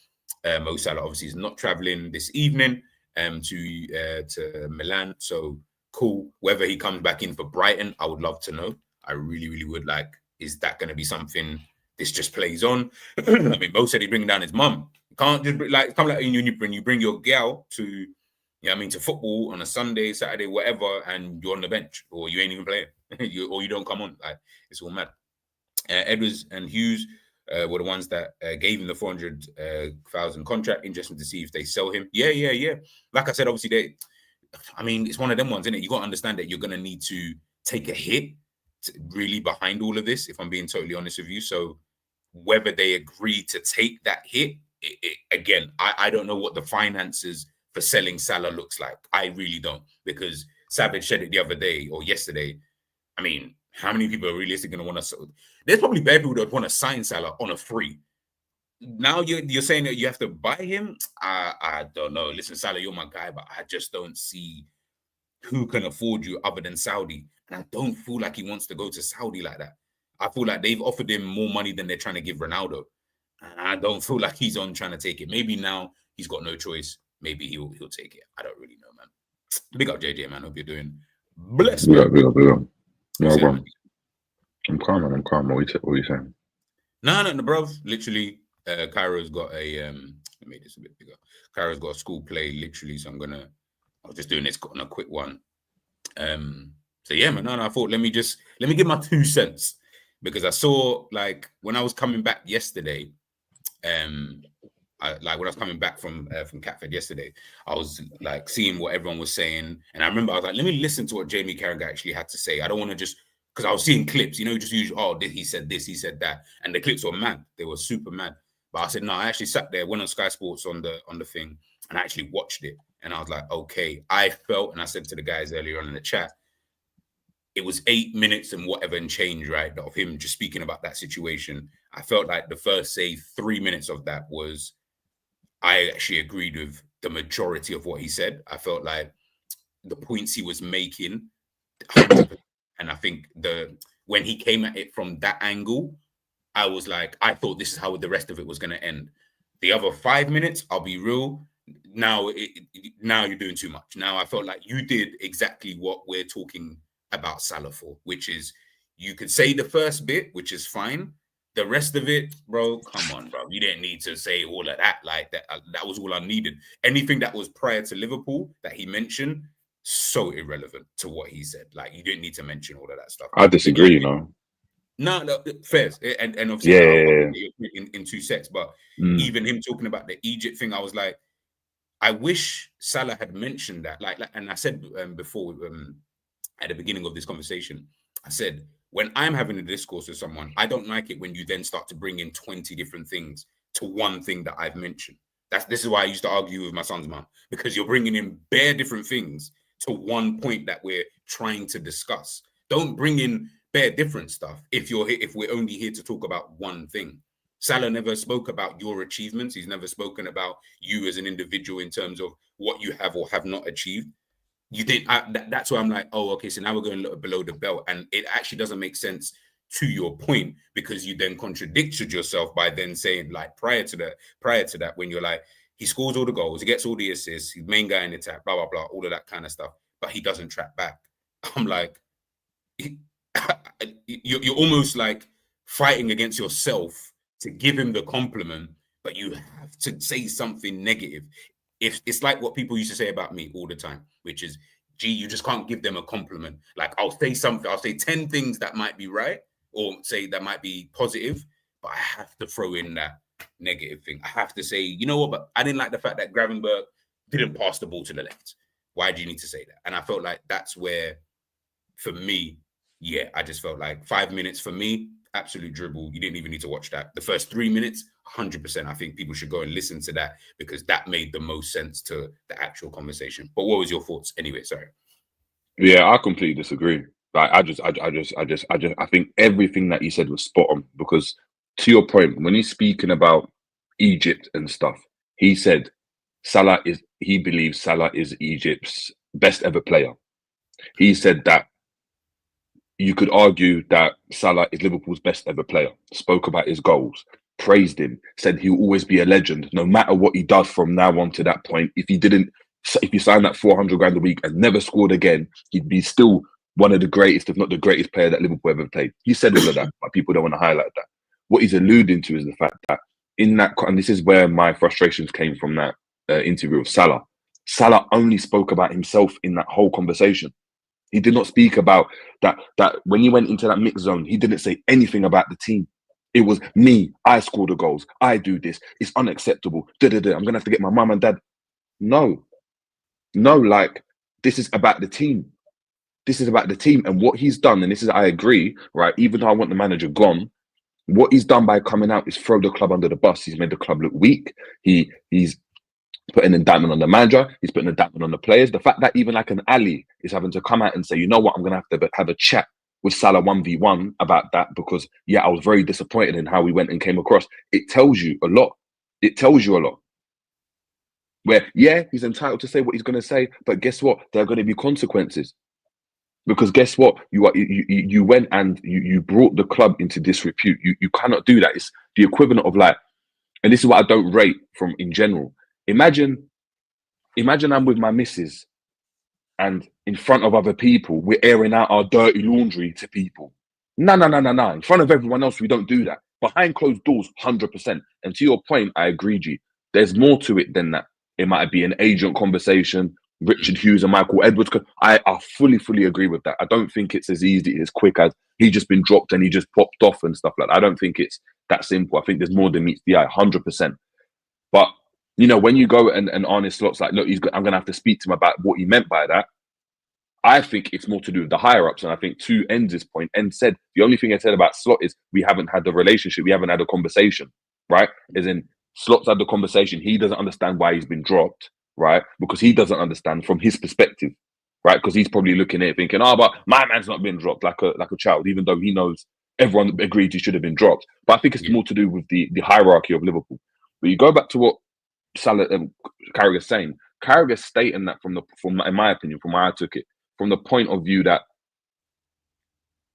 Mo Salah obviously is not traveling this evening to Milan. So cool. Whether he comes back in for Brighton, I would love to know. I really, really would like. Is that going to be something this just plays on? I mean, Mo said he's bringing down his mum. You can't just come like when you bring your gal to. To football on a Sunday, Saturday, whatever, and you're on the bench, or you ain't even playing, or you don't come on. Like, it's all mad. Edwards and Hughes were the ones that gave him the 400,000 contract. Interesting to see if they sell him. Yeah. Like I said, obviously it's one of them ones, isn't it? You got to understand that you're going to need to take a hit really behind all of this, if I'm being totally honest with you. So whether they agree to take that hit, again, I don't know what the finances for selling Salah looks like. I really don't, because Savage said it the other day or yesterday. I mean, how many people are realistically going to want to? There's probably bare people that want to sign Salah on a free. Now you're saying that you have to buy him. I don't know. Listen, Salah, you're my guy, but I just don't see who can afford you other than Saudi. And I don't feel like he wants to go to Saudi like that. I feel like they've offered him more money than they're trying to give Ronaldo. And I don't feel like he's on trying to take it. Maybe now he's got no choice. Maybe he'll take it. I don't really know, man. Big up, JJ, man. Hope you're doing blessed. Big up. No problem. I'm calm. What are you saying? No, bro. Literally, Cairo's got a let me make this a bit bigger. Cairo's got a school play, literally. So I was just doing this on a quick one. So yeah, man. No, I thought let me give my 2 cents, because I saw, like, when I was coming back yesterday, when I was coming back from Catford yesterday, I was like seeing what everyone was saying, and I remember I was like, let me listen to what Jamie Carragher actually had to say. I don't want to just, because I was seeing clips, just usually, he said this, he said that, and the clips were mad. They were super mad. But I said, no, I actually sat there, went on Sky Sports on the thing, and I actually watched it, and I was like, okay, I felt, and I said to the guys earlier on in the chat, it was 8 minutes and whatever and change, right, of him just speaking about that situation. I felt like the first, say, 3 minutes of that was, I actually agreed with the majority of what he said. I felt like the points he was making, 100%. And I think when he came at it from that angle, I was like, I thought this is how the rest of it was going to end. The other 5 minutes, I'll be real, now you're doing too much. Now I felt like you did exactly what we're talking about Salah for, which is, you could say the first bit, which is fine. The rest of it, bro, come on, bro. You didn't need to say all of that. Like that was all I needed. Anything that was prior to Liverpool that he mentioned, so irrelevant to what he said. Like, you didn't need to mention all of that stuff. I disagree, No, fair. And obviously Yeah. in 2 sets, but Mm. even him talking about the Egypt thing, I was like, I wish Salah had mentioned that. Like and I said before, at the beginning of this conversation, I said, when I'm having a discourse with someone, I don't like it when you then start to bring in 20 different things to one thing that I've mentioned. This is why I used to argue with my son's mom, because you're bringing in bare different things to one point that we're trying to discuss. Don't bring in bare different stuff if we're only here to talk about one thing. Salah never spoke about your achievements. He's never spoken about you as an individual in terms of what you have or have not achieved. You did. That's why I'm like, oh, okay. So now we're going a little below the belt, and it actually doesn't make sense to your point, because you then contradicted yourself by then saying, like, prior to that, when you're like, he scores all the goals, he gets all the assists, he's main guy in the attack, blah blah blah, all of that kind of stuff, but he doesn't track back. I'm like, you're almost like fighting against yourself to give him the compliment, but you have to say something negative. If it's like what people used to say about me all the time, which is, gee, you just can't give them a compliment. Like, I'll say 10 things that might be right, or say that might be positive, but I have to throw in that negative thing. I have to say, you know what, but I didn't like the fact that Gravenberch didn't pass the ball to the left. Why do you need to say that? And I felt like that's where, for me, yeah, I just felt like 5 minutes for me, absolute dribble. You didn't even need to watch that. The first 3 minutes, 100%. I think people should go and listen to that, because that made the most sense to the actual conversation. But what was your thoughts anyway? Sorry. Yeah, I completely disagree. Like, I think everything that you said was spot on, because to your point, when he's speaking about Egypt and stuff, he said he believes Salah is Egypt's best ever player. He said that you could argue that Salah is Liverpool's best ever player, spoke about his goals, praised him, said he'll always be a legend, no matter what he does from now on to that point. If you sign that 400 grand a week and never scored again, he'd be still one of the greatest, if not the greatest player that Liverpool ever played. He said all of that, but people don't want to highlight that. What he's alluding to is the fact that and this is where my frustrations came from, that interview with Salah. Salah only spoke about himself in that whole conversation. He did not speak about that when he went into that mixed zone, he didn't say anything about the team. It was me. I score the goals. I do this. It's unacceptable. I'm going to have to get my mum and dad. No, like, this is about the team. This is about the team. And what he's done, and this is, I agree, right? Even though I want the manager gone, what he's done by coming out is throw the club under the bus. He's made the club look weak. He's putting an indictment on the manager. He's putting an indictment on the players. The fact that even like an Ali is having to come out and say, you know what, I'm going to have a chat with Salah 1v1 about that, because, yeah, I was very disappointed in how we went and came across. It tells you a lot. It tells you a lot. Where, yeah, he's entitled to say what he's going to say, but guess what? There are going to be consequences. Because guess what? You went and you brought the club into disrepute. You cannot do that. It's the equivalent of, like, and this is what I don't rate from in general. Imagine I'm with my missus, and in front of other people, we're airing out our dirty laundry to people. No. In front of everyone else, we don't do that. Behind closed doors, 100%. And to your point, I agree, G. There's more to it than that. It might be an agent conversation. Richard Hughes and Michael Edwards. I fully agree with that. I don't think it's as easy, as quick as he just been dropped and he just popped off and stuff like that. I don't think it's that simple. I think there's more than meets the eye, 100%. But, you know, when you go and Arne Slot's like, look, I'm going to have to speak to him about what he meant by that. I think it's more to do with the higher ups. And I think to Enz's point, Enz said the only thing I said about Slot is we haven't had the relationship. We haven't had a conversation, right? As in, Slot's had the conversation. He doesn't understand why he's been dropped, right? Because he doesn't understand from his perspective, right? Because he's probably looking at it thinking, oh, but my man's not been dropped, like a child, even though he knows everyone agreed he should have been dropped. But I think it's more to do with the hierarchy of Liverpool. But you go back to what Salah Carragher's saying. Carragher's stating that from in my opinion, from where I took it, from the point of view that,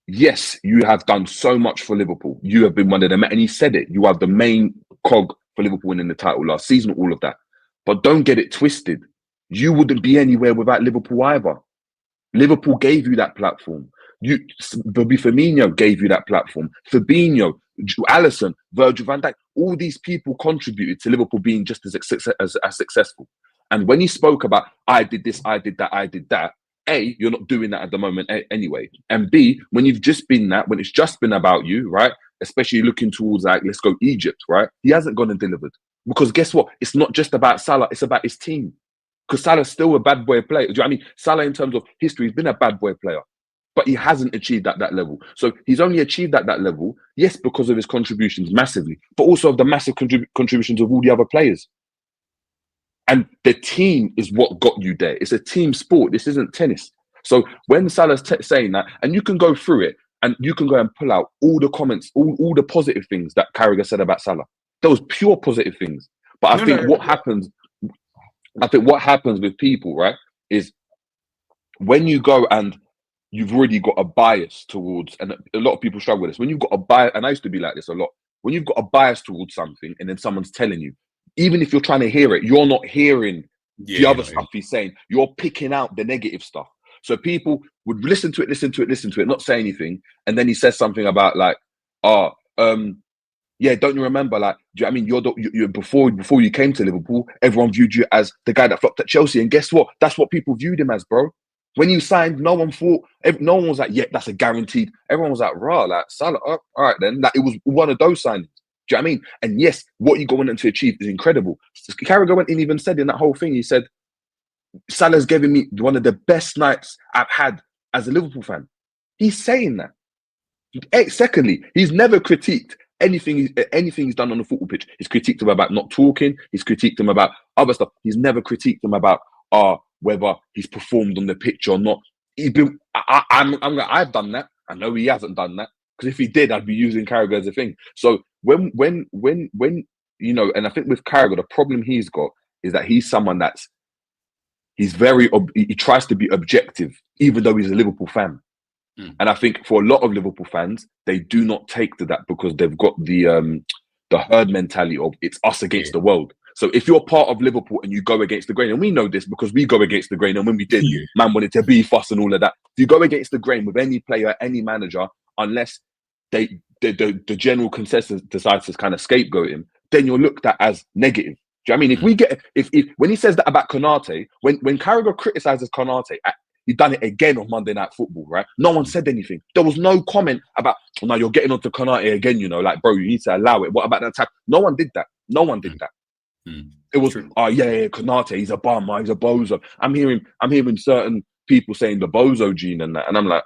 yes, you have done so much for Liverpool. You have been one of them, and he said it. You are the main cog for Liverpool winning the title last season, all of that. But don't get it twisted. You wouldn't be anywhere without Liverpool either. Liverpool gave you that platform. Firmino gave you that platform. Fabinho, Alisson, Virgil van Dijk, all these people contributed to Liverpool being just as successful. And when he spoke about, I did this, I did that, A, you're not doing that at the moment anyway. And B, when it's just been about you, right? Especially looking towards like, let's go Egypt, right? He hasn't gone and delivered. Because guess what? It's not just about Salah, it's about his team. Because Salah's still a bad boy player. Do you know what I mean? Salah, in terms of history, he's been a bad boy player, but he hasn't achieved at that level. So he's only achieved at that level, yes, because of his contributions massively, but also of the massive contributions of all the other players. And the team is what got you there. It's a team sport. This isn't tennis. So when Salah's saying that, and you can go through it, and you can go and pull out all the comments, all the positive things that Carragher said about Salah. Those pure positive things. But I think what happens with people, right, is when you go and you've already got a bias towards, and a lot of people struggle with this, when you've got a bias, and I used to be like this a lot, when you've got a bias towards something and then someone's telling you, even if you're trying to hear it, you're not hearing the other stuff he's saying. You're picking out the negative stuff. So people would listen to it, not say anything. And then he says something about like, yeah, don't you remember? Like, do you know what I mean? You're before you came to Liverpool, everyone viewed you as the guy that flopped at Chelsea. And guess what? That's what people viewed him as, bro. When you signed, no one was like, yeah, that's a guaranteed. Everyone was like, rah, like Salah, all right then. Like, it was one of those signings. Do you know what I mean? And yes, what you going in to achieve is incredible. Carragher went and even said in that whole thing, he said, Salah's given me one of the best nights I've had as a Liverpool fan. He's saying that. Secondly, he's never critiqued anything he's done on the football pitch. He's critiqued him about not talking. He's critiqued him about other stuff. He's never critiqued him about whether he's performed on the pitch or not. I've done that. I know he hasn't done that, because if he did, I'd be using Carragher as a thing. So when you know, and I think with Carragher, the problem he's got is that he's someone he tries to be objective, even though he's a Liverpool fan. And I think for a lot of Liverpool fans, they do not take to that because they've got the herd mentality of it's us against the world. So if you're part of Liverpool and you go against the grain, and we know this because we go against the grain, and when we did, man wanted to beef us and all of that. If you go against the grain with any player, any manager, unless the general consensus decides to kind of scapegoat him, then you're looked at as negative. Do you know what I mean? If we get if when he says that about Konate, when Carragher criticizes Konate, he done it again on Monday Night Football, right? No one said anything. There was no comment about, oh, no, you're getting onto Konate again, you know, like, bro, you need to allow it. What about that attack? No one did that. No one did that. It was, Konate, he's a bum, he's a bozo. I'm hearing certain people saying the bozo gene and that, and I'm like,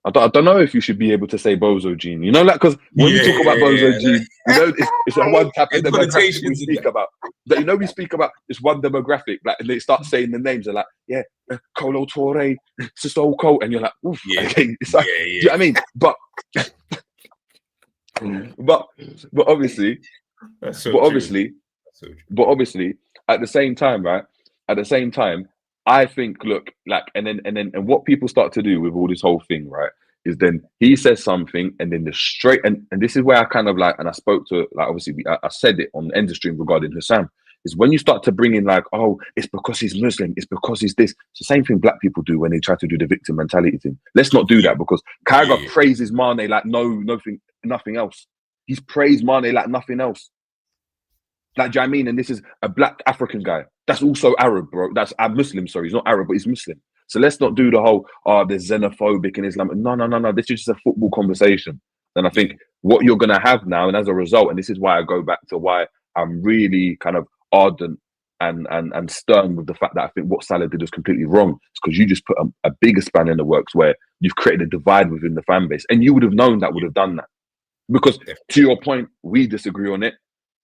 I don't know if you should be able to say bozo gene, you know, like, because when you talk about bozo gene, you know, it's a one type of demographic we speak about. That, you know, we speak about this one demographic, like, and they start saying the names, they're like, Colo Torre, Sisto Cole, and you're like, oof, okay, it's like, do you know what I mean? But obviously, at the same time, right? At the same time, I think, look, like, and what people start to do with all this whole thing, right, is then he says something, and then and this is where I kind of like, and I spoke to, like, obviously I said it on the end of stream regarding Hussam, is when you start to bring in like, oh, it's because he's Muslim, it's because he's this. It's the same thing black people do when they try to do the victim mentality thing. Let's not do that, because Carragher praises Mane like nothing else. He's praised Mane like nothing else. Like, do you know what I mean? And this is a black African guy. That's also Arab, bro. That's a Muslim, sorry. He's not Arab, but he's Muslim. So let's not do the whole, they're xenophobic in Islam. No. This is just a football conversation. And I think what you're going to have now, and as a result, and this is why I go back to why I'm really kind of ardent and stern with the fact that I think what Salah did was completely wrong. It's because you just put a bigger span in the works where you've created a divide within the fan base. And you would have known that would have done that. Because to your point, we disagree on it.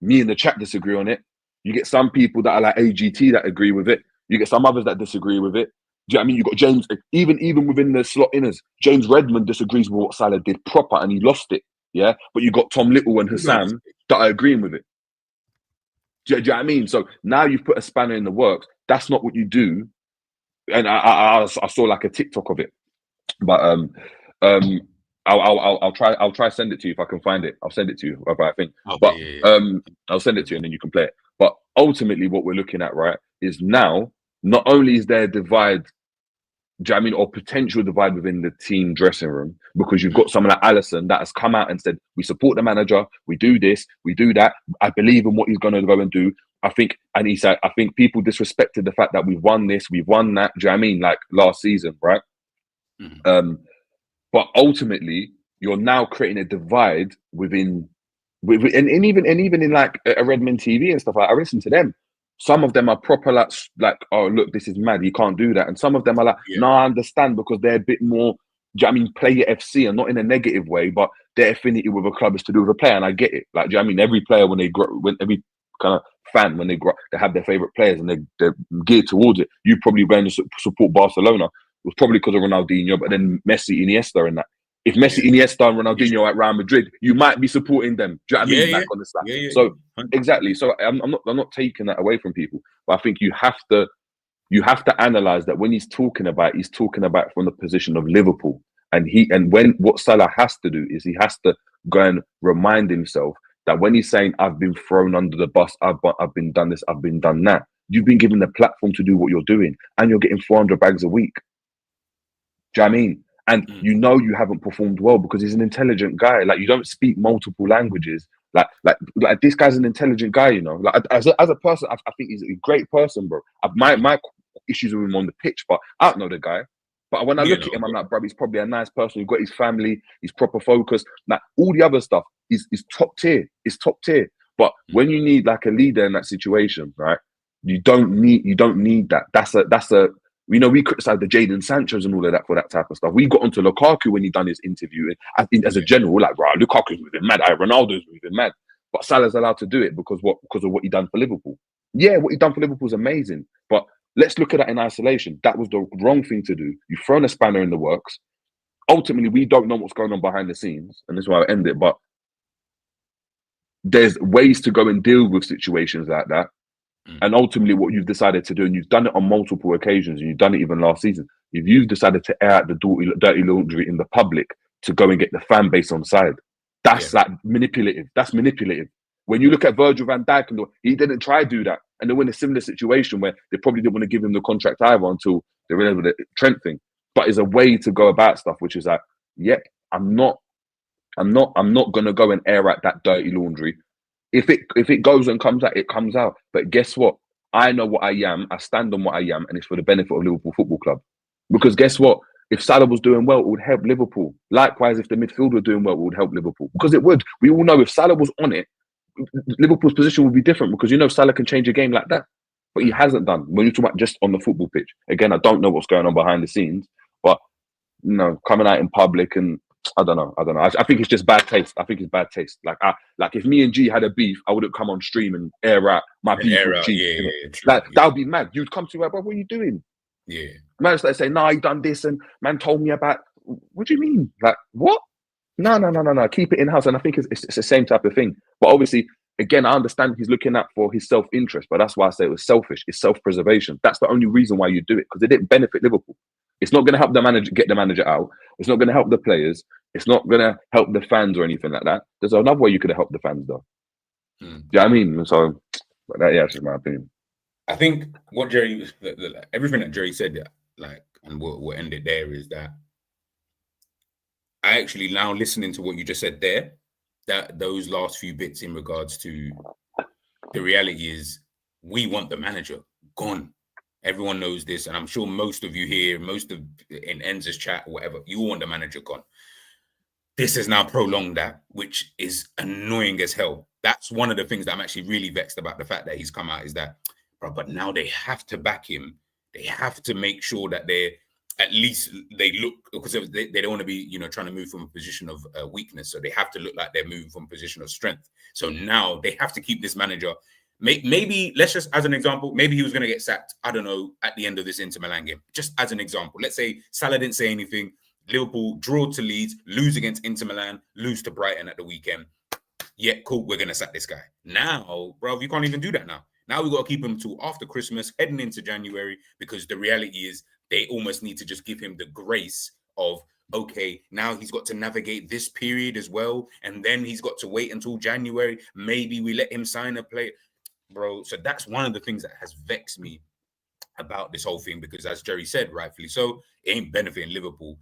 Me and the chat disagree on it. You get some people that are like AGT that agree with it. You get some others that disagree with it. Do you know what I mean? You got James, even within the slot inners, James Redmond disagrees with what Salah did proper and he lost it. Yeah. But you got Tom Little and Hussam that are agreeing with it. Do you know what I mean? So now you've put a spanner in the works. That's not what you do. And I saw like a TikTok of it. But I'll try send it to you if I can find it. I'll send it to you. I think. I'll send it to you and then you can play it. But ultimately, what we're looking at, right, is now not only is there a divide, do you know what I mean, or potential divide within the team dressing room, because you've got someone like Alisson that has come out and said, we support the manager, we do this, we do that. I believe in what he's going to go and do. I think, and he said, I think people disrespected the fact that we've won this, we've won that. Do you know what I mean? Like last season, right? Mm-hmm. But ultimately, you're now creating a divide and even in like a Redmond TV and stuff. I listen to them. Some of them are proper like, oh look, this is mad. You can't do that. And some of them are like, Yeah. no, I understand because they're a bit more. Do you know what I mean? Player FC, and not in a negative way, but their affinity with a club is to do with a player, and I get it. Like, do you know what I mean? Every player when they grow, when every kind of fan when they grow, they have their favorite players and they're geared towards it. You probably going to support Barcelona. It was probably because of Ronaldinho, but then Messi, Iniesta, and that. If Messi, Iniesta, and Ronaldinho at Real Madrid, you might be supporting them. Do you know what I mean? Like on the side. So exactly. So I'm not taking that away from people, but I think you have to analyze that when he's talking about from the position of Liverpool, and when what Salah has to do is he has to go and remind himself that when he's saying I've been thrown under the bus, I've been done this, I've been done that. You've been given the platform to do what you're doing, and you're getting 400 bags a week. Do you know what I mean? And you know you haven't performed well because he's an intelligent guy. Like, you don't speak multiple languages. Like this guy's an intelligent guy, you know. Like as a person, I think he's a great person, bro. My issues with him on the pitch, but I don't know the guy. But when I look at him, I'm like, bro, he's probably a nice person. He's got his family. He's proper focused. Like all the other stuff is top tier. It's top tier. But when you need like a leader in that situation, right? You don't need that. That's a. You know, we criticized the Jadon Sanchos and all of that for that type of stuff. We got onto Lukaku when he done his interview. And as a general, like, right, Lukaku's moving mad. Ronaldo's moving mad. But Salah's allowed to do it because of what he done for Liverpool. Yeah, what he done for Liverpool is amazing. But let's look at that in isolation. That was the wrong thing to do. You've thrown a spanner in the works. Ultimately, we don't know what's going on behind the scenes. And this is why I end it. But there's ways to go and deal with situations like that. And ultimately, what you've decided to do, and you've done it on multiple occasions, and you've done it even last season, you've decided to air out the dirty laundry in the public to go and get the fan base on side. That's like manipulative. That's manipulative. When you look at Virgil van Dijk, he didn't try to do that. And they were in a similar situation where they probably didn't want to give him the contract either until they realized the Trent thing. But it's a way to go about stuff, which is like, I'm not going to go and air out that dirty laundry. If it goes and comes out, it comes out. But guess what? I know what I am. I stand on what I am, and it's for the benefit of Liverpool Football Club. Because guess what? If Salah was doing well, it would help Liverpool. Likewise, if the midfield were doing well, it would help Liverpool. Because it would. We all know if Salah was on it, Liverpool's position would be different because you know Salah can change a game like that. But he hasn't done. When you talk about just on the football pitch, again, I don't know what's going on behind the scenes, but you know, coming out in public and I don't know. I think it's just bad taste. I think it's bad taste. Like if me and G had a beef, I wouldn't come on stream and air out my beef with G. That would be mad. You'd come to me, bro, what are you doing? Yeah. Man, like say, no, he done this, and man told me about. What do you mean? Like what? No. Keep it in house, and I think it's the same type of thing. But obviously, again, I understand he's looking at for his self-interest, but that's why I say it was selfish. It's self-preservation. That's the only reason why you do it, because it didn't benefit Liverpool. It's not going to help the manager get the manager out. It's not going to help the players. It's not going to help the fans or anything like that. There's another way you could have helped the fans, though. Do you know what I mean? So, that's just my opinion. I think what Jerry, everything that Jerry said, like, and we'll end it there, is that I actually now listening to what you just said there, that those last few bits in regards to the reality is we want the manager gone. Everyone knows this, and I'm sure most of you here, most of in Enza's chat or whatever, you want the manager gone. This has now prolonged that, which is annoying as hell. That's one of the things that I'm actually really vexed about the fact that he's come out, is that, bro, but now they have to back him. They have to make sure that at least they look, because they don't want to be, you know, trying to move from a position of weakness. So they have to look like they're moving from a position of strength. So now they have to keep this manager. Maybe, let's just, as an example, maybe he was going to get sacked, I don't know, at the end of this Inter Milan game. Just as an example, let's say Salah didn't say anything. Liverpool draw to Leeds, lose against Inter Milan, lose to Brighton at the weekend. Yeah, cool, we're going to sack this guy. Now, bro, you can't even do that now. Now we've got to keep him till after Christmas, heading into January, because the reality is they almost need to just give him the grace of, okay, now he's got to navigate this period as well, and then he's got to wait until January. Maybe we let him sign a player. Bro, so that's one of the things that has vexed me about this whole thing, because as Jerry said, rightfully so, it ain't benefiting Liverpool.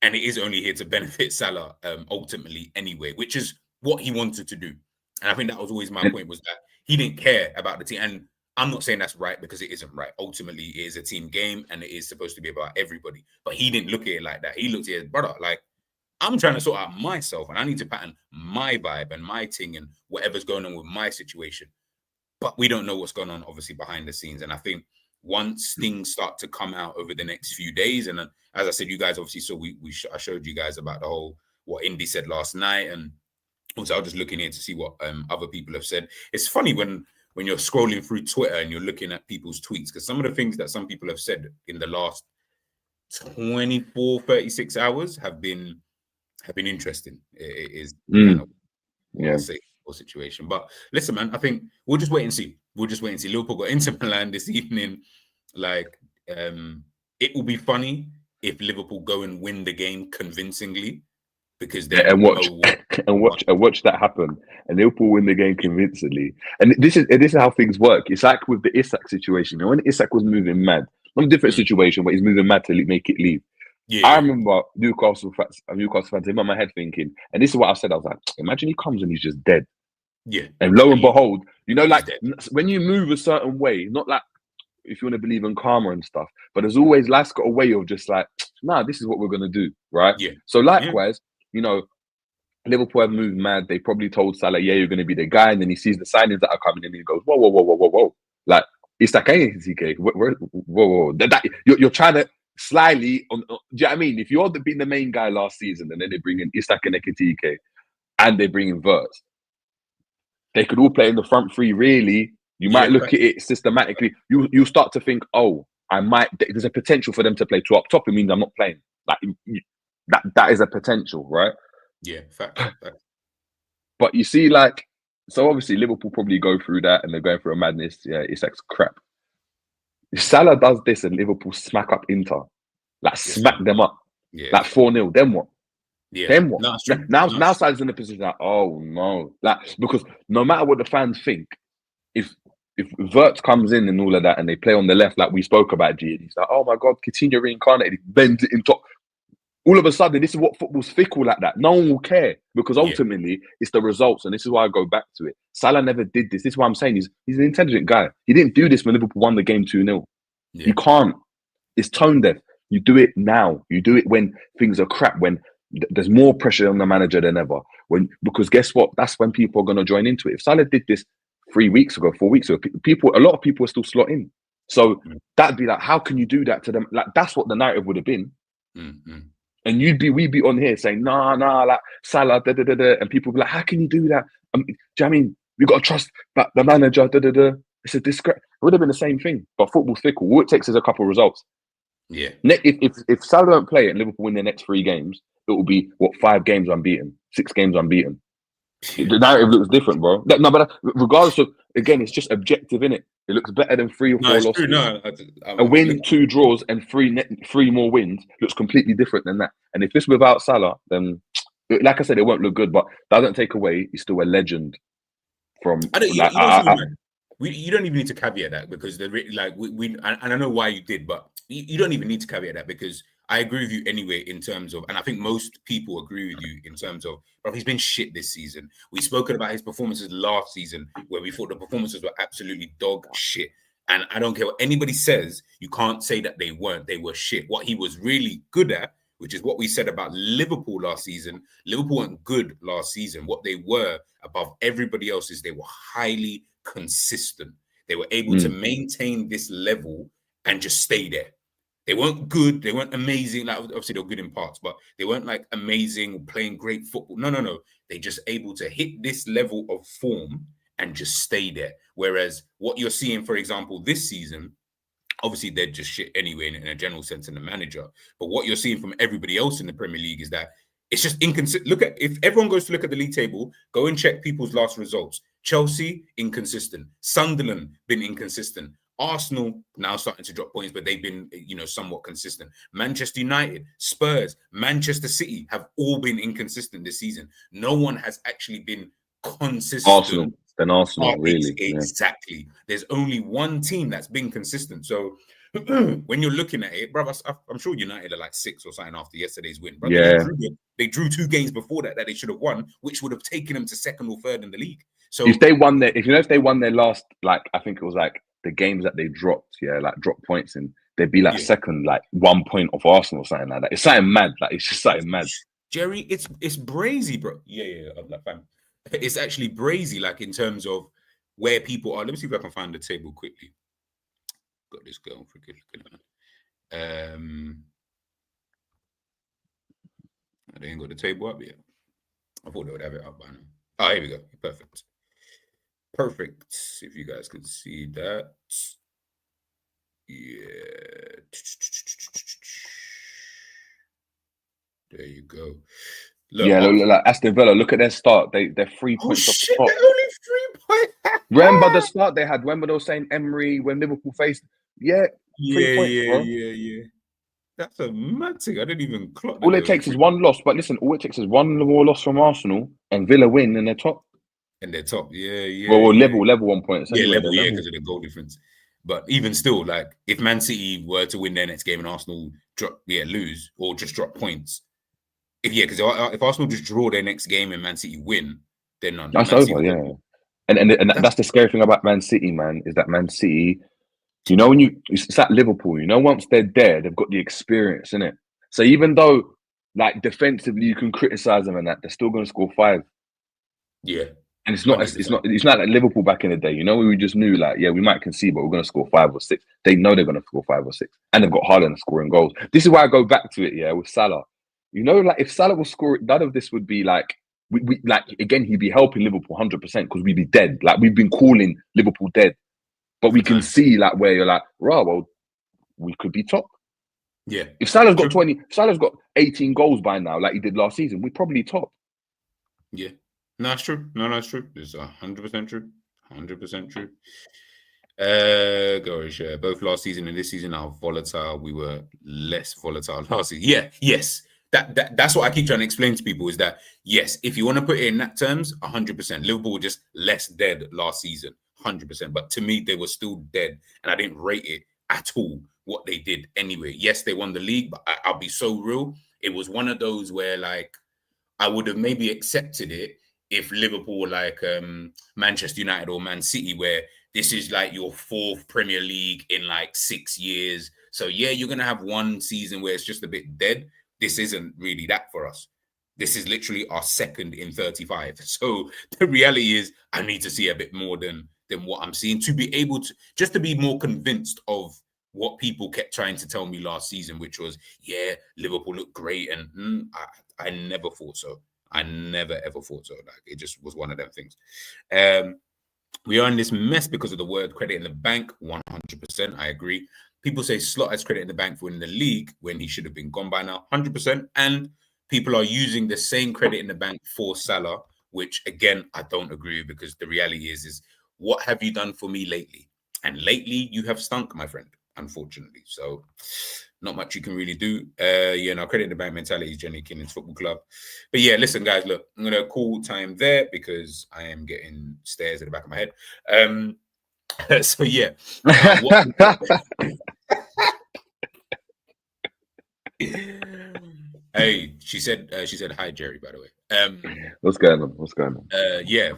And it is only here to benefit Salah ultimately anyway, which is what he wanted to do. And I think that was always my point, was that he didn't care about the team. And I'm not saying that's right because it isn't right. Ultimately, it is a team game and it is supposed to be about everybody. But he didn't look at it like that. He looked at it, brother, like, I'm trying to sort out myself and I need to pattern my vibe and my thing and whatever's going on with my situation. But we don't know what's going on, obviously, behind the scenes. And I think once things start to come out over the next few days, and as I said, you guys obviously saw, I showed you guys about the whole, what Indy said last night. And also I was just looking in to see what other people have said. It's funny when you're scrolling through Twitter and you're looking at people's tweets, because some of the things that some people have said in the last 24, 36 hours have been interesting. It is kind of a safe situation. But listen, man, I think we'll just wait and see. Liverpool got into Milan this evening. Like, it will be funny if Liverpool go and win the game convincingly, because they watch that happen, and Liverpool win the game convincingly. And this is how things work. It's like with the Isak situation. And when Isak was moving mad, not a different situation, but he's moving mad to make it leave. Yeah. I remember Newcastle fans in my head thinking, and this is what I said. I was like, imagine he comes and he's just dead. Yeah. And lo and behold, like when you move a certain way, not like if you want to believe in karma and stuff, but there's always life's got a way of just like, nah, this is what we're gonna do, right? Yeah. So likewise, Liverpool have moved mad. They probably told Salah, yeah, you're gonna be the guy, and then he sees the signings that are coming, and he goes, whoa, like it's like whoa. You're trying to slyly on. Do you know what I mean? If you're being the main guy last season, and then they bring in Isak and Ekitike, and they bring in Wirtz, they could all play in the front three. Really, you might look at it systematically. You start to think, oh, there's a potential for them to play two up top. It means I'm not playing. Like that is a potential, right? Yeah, fact. But you see, like, so obviously Liverpool probably go through that, and they're going through a madness. Yeah, it's like crap. If Salah does this and Liverpool smack up Inter, like smack them up, like 4-0, then what? Yeah. Then what? Now Salah's in the position like, oh no, like, because no matter what the fans think, if Wirtz comes in and all of that, and they play on the left like we spoke about, G, and he's like, oh my God, Coutinho reincarnated, he bends it in top. All of a sudden, this is what football's fickle like that. No one will care, because ultimately it's the results, and this is why I go back to it. Salah never did this. This is why I'm saying he's an intelligent guy. He didn't do this when Liverpool won the game 2-0. You can't. It's tone deaf. You do it now. You do it when things are crap, when there's more pressure on the manager than ever. Because guess what? That's when people are going to join into it. If Salah did this 3 weeks ago, 4 weeks ago, a lot of people are still slotting. So that'd be like, how can you do that to them? Like, that's what the narrative would have been. Mm-hmm. And we'd be on here saying, nah, like Salah, and people would be like, how can you do that? Do you know what I mean? We got to trust the manager, It's a discredit. It would have been the same thing, but football's fickle. All it takes is a couple of results. Yeah. If Salah don't play and Liverpool win their next 3 games, it will be 5 games unbeaten, 6 games unbeaten. Yeah. The narrative looks different, bro. No, but regardless of, again, it's just objective, innit? It looks better than 3 or 4 losses. True. No, a win, 2 draws, and 3 more wins looks completely different than that. And if it's without Salah, then, like I said, it won't look good. But doesn't take away, he's still a legend. From you don't even need to caveat that, because and I know why you did, but you don't even need to caveat that, because I agree with you anyway in terms of, and I think most people agree with you in terms of, bro, he's been shit this season. We've spoken about his performances last season, where we thought the performances were absolutely dog shit. And I don't care what anybody says, you can't say that they weren't. They were shit. What he was really good at, which is what we said about Liverpool last season. Liverpool weren't good last season. What they were above everybody else is they were highly consistent. They were able to maintain this level and just stay there. They weren't good. They weren't amazing. Like, obviously, they were good in parts, but they weren't like amazing, playing great football. No. They just able to hit this level of form and just stay there. Whereas what you're seeing, for example, this season, obviously they're just shit anyway in a general sense in the manager. But what you're seeing from everybody else in the Premier League is that it's just inconsistent. Look at, if everyone goes to look at the league table, go and check people's last results. Chelsea, inconsistent. Sunderland, been inconsistent. Arsenal now starting to drop points, but they've been, somewhat consistent. Manchester United, Spurs, Manchester City have all been inconsistent this season. No one has actually been consistent. Arsenal, really. Exactly. Yeah. There's only one team that's been consistent. So when you're looking at it, brother, I'm sure United are like 6 or something after yesterday's win. Brother, they drew 2 games before that they should have won, which would have taken them to 2nd or 3rd in the league. So if they won their last, like, I think it was like the games that they dropped, like dropped points in, they'd be like second, like 1 point off Arsenal or something like that. It's something mad. Like, it's just something mad. Jerry, it's brazy, bro. Yeah. Like, fam. It's actually brazy, like in terms of where people are. Let me see if I can find the table quickly. Got this girl freaking looking at. They ain't got the table up yet. I thought they would have it up by now. Oh, here we go. Perfect. If you guys can see that. Yeah. There you go. Look, like Aston Villa, look at their start. They're 3 points off the top. They're only 3 points. Remember the start they had? Remember they were saying Emery when Liverpool faced? 3 points, bro. Yeah. That's a mad thing. I didn't even clock that. All it takes is one loss. But listen, all it takes is one more loss from Arsenal and Villa win and they're top. And they're top. Yeah. Well, level 1 point. Yeah, level because of the goal difference. But even still, like, if Man City were to win their next game and Arsenal lose or just drop points, because if Arsenal just draw their next game and Man City win, then none. That's over, yeah. And that's the scary thing about Man City, man, is that Man City, you know, it's like Liverpool, you know, once they're there, they've got the experience, innit? So even though, like, defensively you can criticize them and that, they're still going to score 5. Yeah. And it's not like Liverpool back in the day, you know, we just knew, like, we might concede, but we're going to score 5 or 6. They know they're going to score 5 or 6. And they've got Haaland scoring goals. This is why I go back to it, with Salah. You know, like, if Salah was scoring, none of this would be like, we like, again, he'd be helping Liverpool 100% because we'd be dead. Like, we've been calling Liverpool dead. But we can see, like, where you're like, well, we could be top. Yeah. If Salah's got 20, if Salah's got 18 goals by now, like he did last season, we're probably top. Yeah. No, it's true. No, it's true. It's 100% true. 100% true. Gosh, both last season and this season are volatile. We were less volatile last season. Yeah, yes. That's what I keep trying to explain to people is that, yes, if you want to put it in that terms, 100%. Liverpool were just less dead last season, 100%. But to me, they were still dead, and I didn't rate it at all what they did anyway. Yes, they won the league, but I'll be so real. It was one of those where, like, I would have maybe accepted it if Liverpool were like Manchester United or Man City, where this is like your 4th Premier League in like 6 years. So, yeah, you're going to have one season where it's just a bit dead. This isn't really that for us. This is literally our 2nd in 35. So the reality is I need to see a bit more than what I'm seeing to be able to, just to be more convinced of what people kept trying to tell me last season, which was, Liverpool looked great. And I never thought so. I never, ever thought so. Like, it just was one of them things. We are in this mess because of the word credit in the bank. 100%. I agree. People say Slot has credit in the bank for winning the league when he should have been gone by now. 100%. And people are using the same credit in the bank for Salah, which, again, I don't agree with, because the reality is what have you done for me lately? And lately, you have stunk, my friend, unfortunately. So not much you can really do. Credit in the bank mentality is Jenny Kinnan's football club. But yeah, listen, guys, look, I'm going to call time there because I am getting stares at the back of my head. So yeah. Hey, she said hi, Jerry, by the way. What's going on?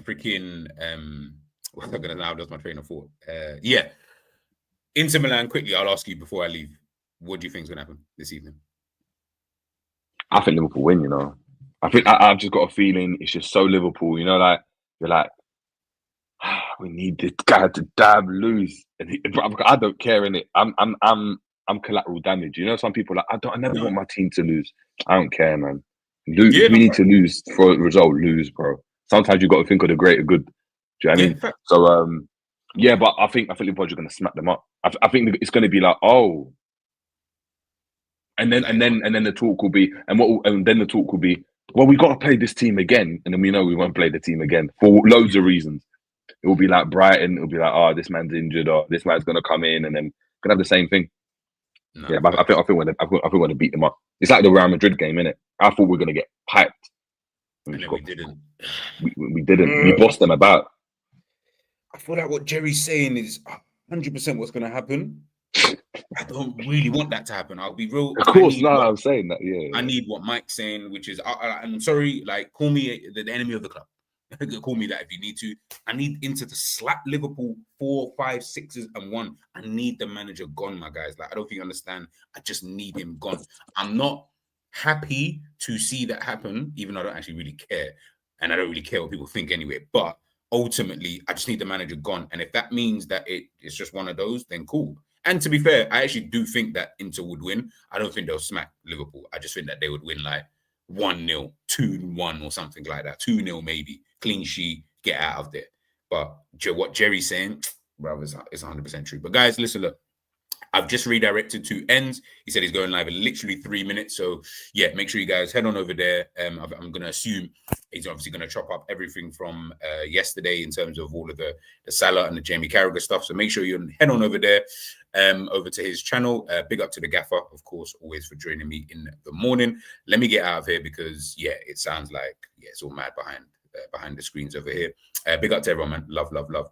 Freaking I'm gonna now does my train of thought. Inter Milan, quickly, I'll ask you before I leave. What do you think is gonna happen this evening? I think Liverpool win, you know. I think I've just got a feeling it's just so Liverpool, you know, like you're like, we need this guy to damn lose. And I don't care, innit? I'm collateral damage. You know, some people are like, I never want my team to lose. I don't care, man. We need to lose for a result. Lose, bro. Sometimes you got to think of the greater good. Do you know what I mean? So, but I think Liverpool are going to smack them up. I think it's going to be like, oh, and then the talk will be, then the talk will be, well, we got to play this team again, and then we know we won't play the team again for loads of reasons. It will be like Brighton. It will be like, oh, this man's injured, or this man's going to come in, and then gonna have the same thing. No, yeah, but I think we're going to beat them up. It's like the Real Madrid game, innit? I thought we were going to get piped. And then we didn't. We didn't. We bossed them about. I feel like what Jerry's saying is 100% what's going to happen. I don't really want that to happen. I'll be real. Of course, I'm saying that. Yeah. I need what Mike's saying, which is, I'm sorry, like, call me the enemy of the club. Call me that if you need to. I need Inter to slap Liverpool 4, 5, 6s and 1. I need the manager gone, my guys. Like, I don't think you understand. I just need him gone. I'm not happy to see that happen, even though I don't actually really care. And I don't really care what people think anyway. But ultimately, I just need the manager gone. And if that means that it's just one of those, then cool. And to be fair, I actually do think that Inter would win. I don't think they'll smack Liverpool. I just think that they would win like 1-0, 2-1 or something like that. 2-0 maybe. Clean sheet, get out of there. But what Jerry's saying, bro, is 100% true. But guys, listen, look. I've just redirected to Ends. He said he's going live in literally 3 minutes. So, yeah, make sure you guys head on over there. I'm going to assume he's obviously going to chop up everything from yesterday in terms of all of the Salah and the Jamie Carragher stuff. So make sure you head on over there, over to his channel. Big up to the gaffer, of course, always for joining me in the morning. Let me get out of here because, yeah, it sounds like, yeah, it's all mad behind the screens over here. Big up to everyone, man. Love, love, love.